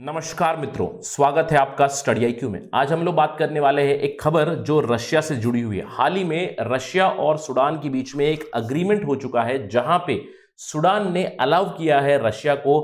नमस्कार मित्रों, स्वागत है आपका स्टडी आईक्यू में। आज हम लोग बात करने वाले हैं एक खबर जो रशिया से जुड़ी हुई है। हाल ही में रशिया और सूडान के बीच में एक अग्रीमेंट हो चुका है जहां पे सूडान ने अलाउ किया है रशिया को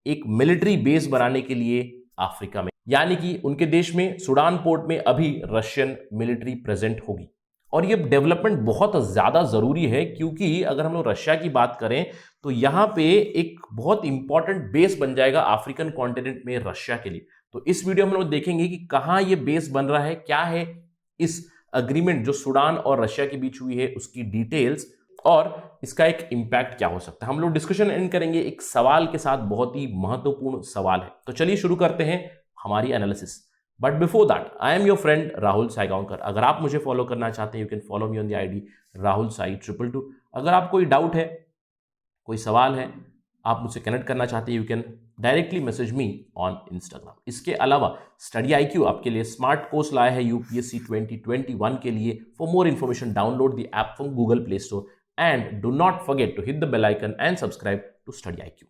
एक मिलिट्री बेस बनाने के लिए अफ्रीका में, यानी कि उनके देश में सूडान पोर्ट में अभी रशियन मिलिट्री प्रेजेंट होगी। और ये डेवलपमेंट बहुत ज्यादा जरूरी है क्योंकि अगर हम लोग रशिया की बात करें तो यहां पे एक बहुत इंपॉर्टेंट बेस बन जाएगा अफ्रीकन कॉन्टिनेंट में रशिया के लिए। तो इस वीडियो में हम लोग देखेंगे कि कहां ये बेस बन रहा है, क्या है इस अग्रीमेंट जो सूडान और रशिया के बीच हुई है उसकी डिटेल्स और इसका एक इंपैक्ट क्या हो सकता है। हम लोग डिस्कशन एंड करेंगे एक सवाल के साथ, बहुत ही महत्वपूर्ण सवाल है। तो चलिए शुरू करते हैं हमारी analysis. But before that, I am your friend Rahul Saigaonkar. अगर आप मुझे फॉलो करना चाहते हैं, you can follow me on the ID Rahul Sai 222। अगर आप कोई डाउट है, कोई सवाल है, आप मुझसे कनेक्ट करना चाहते हैं, you can directly message me on Instagram. इसके अलावा स्टडी आईक्यू आपके लिए स्मार्ट कोर्स लाया है यूपीएससी 2021 के लिए। For more information download the app from Google Play Store and do not forget to hit the bell icon and subscribe to Study IQ.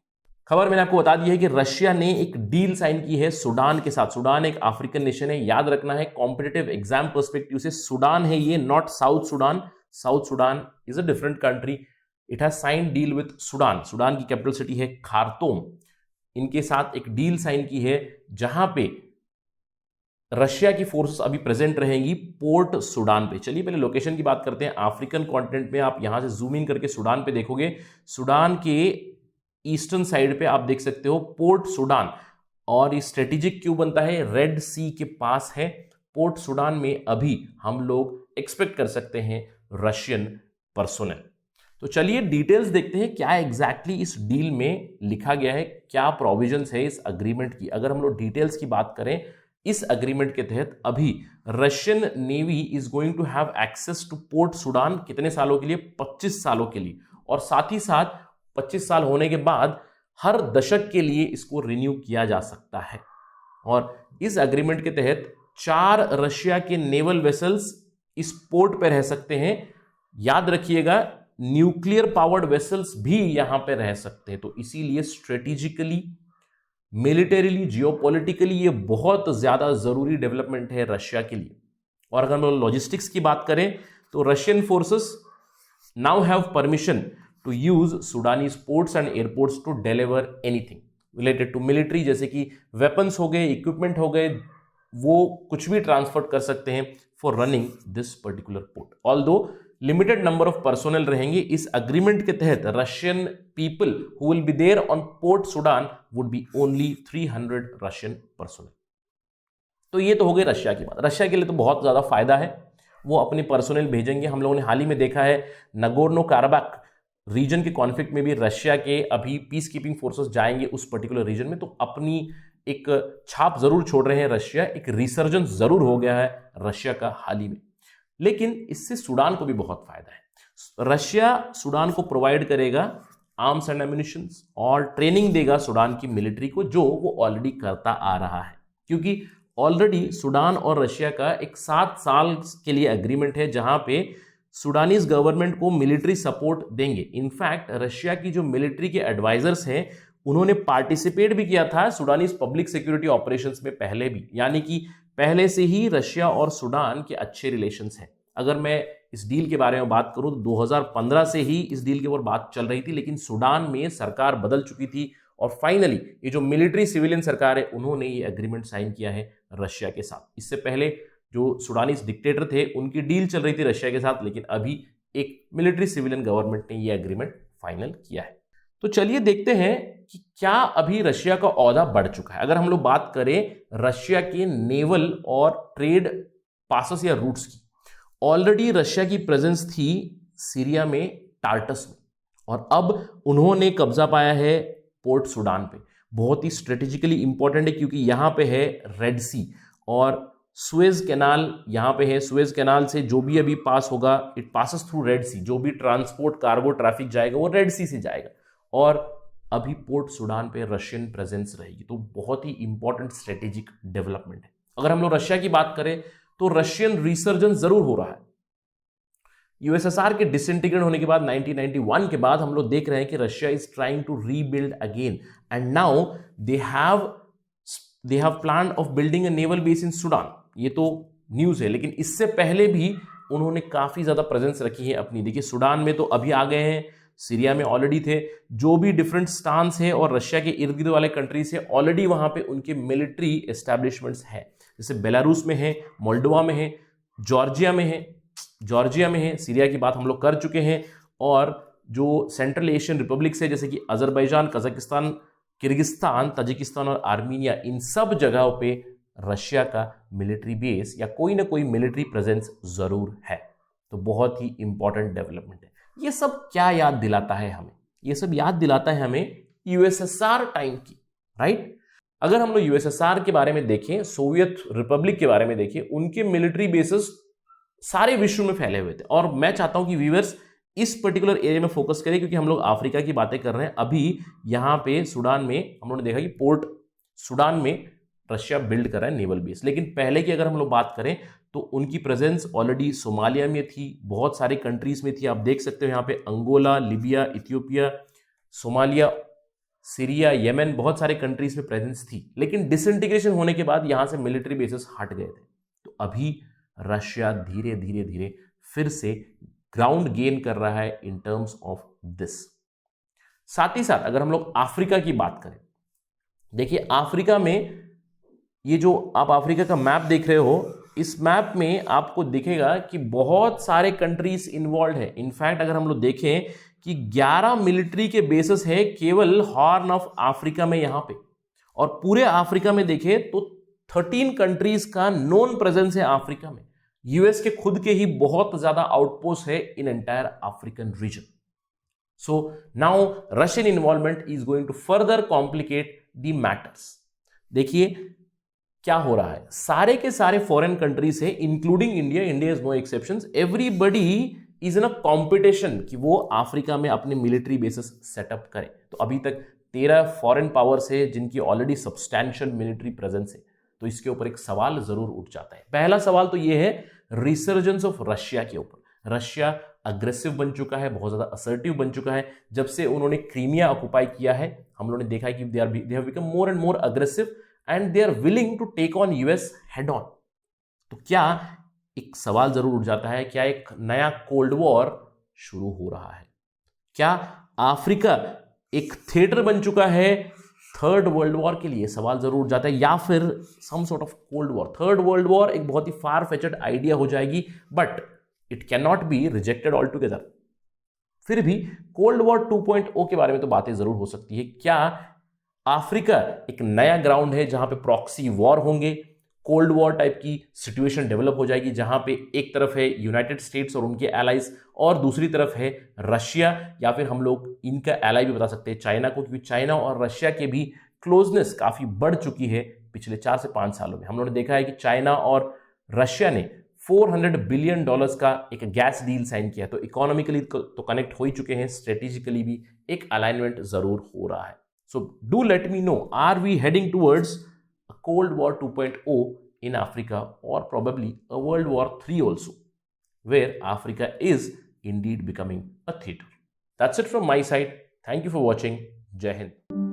खबर मैंने आपको बता दी है कि रशिया ने एक डील साइन की है सूडान के साथ। सूडान एक अफ्रीकन नेशन है, याद रखना है कॉम्पिटिटिव एग्जाम पर्सपेक्टिव से सूडान है ये, not South Sudan. South Sudan is a different country. It has sign deal with Sudan. Sudan की कैपिटल सिटी है खार्तूम। इनके साथ एक डील साइन की है जहां पे रशिया की फोर्सेस अभी प्रेजेंट रहेंगी पोर्ट सूडान पे। चलिए पहले लोकेशन की बात करते हैं। अफ्रीकन कॉन्टिनेंट में आप यहां से जूम इन करके सूडान पे देखोगे, सूडान के ईस्टर्न साइड पे आप देख सकते हो पोर्ट सूडान। और ये स्ट्रेटेजिक क्यों बनता है, रेड सी के पास है पोर्ट सूडान में। अभी हम लोग एक्सपेक्ट कर सकते हैं रशियन पर्सोनेल। तो चलिए डिटेल्स देखते हैं क्या एग्जैक्टली इस डील में लिखा गया है, क्या प्रोविजंस है इस अग्रीमेंट की। अगर हम लोग डिटेल्स की बात करें, इस अग्रीमेंट के तहत अभी Russian navy is going to have access to Port Sudan. कितने सालों के लिए? 25 सालों के लिए। और साथ ही साथ 25 साल होने के बाद हर दशक के लिए इसको रिन्यू किया जा सकता है। और इस अग्रीमेंट के तहत 4 रशिया के नेवल वेसल्स इस पोर्ट पर रह सकते हैं। याद रखिएगा न्यूक्लियर पावर्ड वेसल्स भी यहां पे रह सकते हैं। तो इसीलिए स्ट्रेटेजिकली, मिलिटरीली, जियोपॉलिटिकली ये बहुत ज्यादा जरूरी डेवलपमेंट है रशिया के लिए। और अगर हम लॉजिस्टिक्स की बात करें तो Russian forces now have permission to use Sudanese ports and airports to deliver anything related to military, जैसे कि weapons हो गए, equipment हो गए, वो कुछ भी ट्रांसफर कर सकते हैं for running this particular port. Although limited number of personnel रहेंगे, इस agreement के तहत Russian people who will be there on Port Sudan would be only 300 Russian personnel. तो ये तो हो गई रशिया की बात। रशिया के लिए तो बहुत ज़्यादा फायदा है, वो अपने पर्सोनल भेजेंगे। हम लोगों ने हाल ही में देखा है नगोर्नो काराबाख रीजन के कॉन्फ्लिक्ट में भी रशिया के अभी पीस कीपिंग फोर्सेस जाएंगे उस पर्टिकुलर रीजन में। तो अपनी एक छाप जरूर छोड़ रहे हैं रशिया, एक रिसर्जेंस जरूर हो गया है रशिया का हाल ही में। लेकिन इससे सूडान को भी बहुत फायदा है। रशिया सूडान को प्रोवाइड करेगा आर्म्स एंड एम्युनिशंस और ट्रेनिंग देगा सूडान की मिलिट्री को, जो वो ऑलरेडी करता आ रहा है। क्योंकि ऑलरेडी सूडान और रशिया का एक 7 साल के लिए एग्रीमेंट है जहां पे सूडानीज गवर्नमेंट को मिलिट्री सपोर्ट देंगे। इनफैक्ट रशिया की जो मिलिट्री के एडवाइजर्स हैं उन्होंने पार्टिसिपेट भी किया था सूडानीज पब्लिक सिक्योरिटी ऑपरेशंस में पहले भी, यानी कि पहले से ही रशिया और सूडान के अच्छे रिलेशंस हैं। अगर मैं इस डील के बारे में बात करूं तो 2015 से ही इस डील के ऊपर बात चल रही थी, लेकिन सूडान में सरकार बदल चुकी थी और फाइनली ये जो मिलिट्री सिविलियन सरकार है उन्होंने ये एग्रीमेंट साइन किया है रशिया के साथ। इससे पहले जो सूडानीज डिक्टेटर थे उनकी डील चल रही थी रशिया के साथ, लेकिन अभी एक मिलिट्री सिविलियन गवर्नमेंट ने ये एग्रीमेंट फाइनल किया है। तो चलिए देखते हैं कि क्या अभी रशिया का ओहदा बढ़ चुका है। अगर हम लोग बात करें रशिया के नेवल और ट्रेड पासेस या रूट्स की, ऑलरेडी रशिया की प्रेजेंस थी सीरिया में, टार्टस में, और अब उन्होंने कब्जा पाया है पोर्ट सूडान पे। बहुत ही स्ट्रेटेजिकली इंपॉर्टेंट है क्योंकि यहां पे है रेड सी और सुएज कैनाल यहां पे है। सुएज कैनाल से जो भी अभी पास होगा, इट पासेस थ्रू रेड सी। जो भी ट्रांसपोर्ट कार्गो ट्रैफिक जाएगा वो रेड सी से जाएगा। और अभी पोर्ट सूडान पे रशियन प्रेजेंस रहेगी, तो बहुत ही इंपॉर्टेंट स्ट्रेटेजिक डेवलपमेंट है। अगर हम लोग रशिया की बात करें तो रशियन रिसर्जेंस जरूर हो रहा है। यूएसएसआर के डिसइंटीग्रेट होने के बाद 1991 के बाद हम लोग देख रहे हैं कि Russia is trying to rebuild again and now they have they have plan of building a naval base in Sudan, ये तो न्यूज है, लेकिन इससे पहले भी उन्होंने काफी ज्यादा प्रेजेंस रखी है अपनी। देखिए सूडान में तो अभी आ गए हैं, सीरिया में ऑलरेडी थे, जो भी डिफरेंट स्टांस है और रशिया के इर्द गिर्द वाले कंट्रीज है ऑलरेडी वहां पे उनके मिलिट्री एस्टैब्लिशमेंट्स है। जैसे बेलारूस में है, मोल्डोवा में है, जॉर्जिया में है, सीरिया की बात हम लोग कर चुके हैं, और जो सेंट्रल एशियन रिपब्लिक्स है जैसे कि अजरबैजान, कजाकिस्तान, किर्गिस्तान, तजिकिस्तान और आर्मीनिया, इन सब जगहों पे रशिया का मिलिट्री बेस या कोई ना कोई मिलिट्री प्रेजेंस जरूर है। तो बहुत ही इंपॉर्टेंट डेवलपमेंट है। ये सब क्या याद दिलाता है हमें? ये सब याद दिलाता है हमें यूएसएसआर टाइम की, राइट? अगर हम लोग यूएसएसआर के बारे में देखें, सोवियत रिपब्लिक के बारे में देखें, उनके मिलिट्री बेसिस सारे विश्व में फैले हुए थे। और मैं चाहता हूं कि व्यूअर्स इस पर्टिकुलर एरिया में फोकस करें, क्योंकि हम लोग अफ्रीका की बातें कर रहे हैं। अभी यहां पे सूडान में हम लोगों ने देखा कि पोर्ट सूडान में रशिया बिल्ड कर रहा है नेवल बेस, लेकिन पहले की अगर हम लोग बात करें तो उनकी प्रेजेंस ऑलरेडी सोमालिया में थी, बहुत सारे कंट्रीज में थी। आप देख सकते हो यहाँ पे Angola, Libya, Ethiopia, Somalia, Syria, Yemen, बहुत सारे कंट्रीज में प्रेजेंस थी। लेकिन डिसइंटीग्रेशन होने के बाद यहां से मिलिट्री बेसिस हट गए थे। तो अभी रशिया धीरे धीरे फिर से ग्राउंड गेन कर रहा है इन टर्म्स ऑफ दिस। साथ ही साथ अगर हम लोग अफ्रीका की बात करें, देखिए अफ्रीका में ये जो आप अफ्रीका का मैप देख रहे हो, इस मैप में आपको दिखेगा कि बहुत सारे कंट्रीज इन्वॉल्व है। इनफैक्ट अगर हम लोग देखें कि 11 मिलिट्री के बेसिस है केवल हॉर्न ऑफ अफ्रीका में यहां पे, और पूरे अफ्रीका में देखें तो 13 कंट्रीज का नॉन प्रेजेंस है अफ्रीका में। यूएस के खुद के ही बहुत ज्यादा आउटपोस्ट है in entire African region. So now Russian involvement is going to further complicate the matters. देखिए क्या हो रहा है, सारे के सारे फॉरेन कंट्रीज है including India, India is no exceptions, everybody is in a competition कि वो अफ्रीका में अपने मिलिट्री बेसिस सेटअप करे। तो अभी तक 13 फॉरेन पावर्स है जिनकी ऑलरेडी सब्सटैंशियल मिलिट्री प्रेजेंस है। तो इसके ऊपर एक सवाल जरूर उठ जाता है। पहला सवाल तो ये है रिसर्जेंस ऑफ रशिया के ऊपर। रशिया अग्रेसिव बन चुका है, बहुत ज्यादा असर्टिव बन चुका है। जब से उन्होंने क्रीमिया ऑक्युपाई किया है, हम लोगों ने देखा है कि they have become more and more aggressive and they are willing to take on US head on. तो क्या एक सवाल जरूर उठ जाता है, क्या एक नया कोल्ड वॉर शुरू हो रहा है? क्या अफ्रीका एक थिएटर बन चुका है थर्ड वर्ल्ड वॉर के लिए? सवाल जरूर उठ जाता है। या फिर some sort of cold war, third world war एक बहुत ही फार फेचड आइडिया हो जाएगी, but it can not be rejected all together. फिर भी कोल्ड वॉर 2.0 के बारे में तो बातें जरूर हो सकती है। क्या अफ्रीका एक नया ग्राउंड है जहां पे प्रॉक्सी वॉर होंगे, कोल्ड वॉर टाइप की सिचुएशन डेवलप हो जाएगी, जहां पे एक तरफ है यूनाइटेड स्टेट्स और उनके एलाइज और दूसरी तरफ है रशिया, या फिर हम लोग इनका एलाई भी बता सकते हैं चाइना को, क्योंकि चाइना और रशिया के भी क्लोजनेस काफी बढ़ चुकी है पिछले 4 से 5 सालों में। हम लोगों ने देखा है कि चाइना और रशिया ने $400 बिलियन का एक गैस डील साइन किया। तो इकोनॉमिकली तो कनेक्ट हो ही चुके हैं, स्ट्रेटेजिकली भी एक अलाइनमेंट जरूर हो रहा है। So do let me know, are we heading towards a Cold War 2.0 in Africa, or probably a World War 3 also, where Africa is indeed becoming a theater. That's it from my side. Thank you for watching. Jai Hind.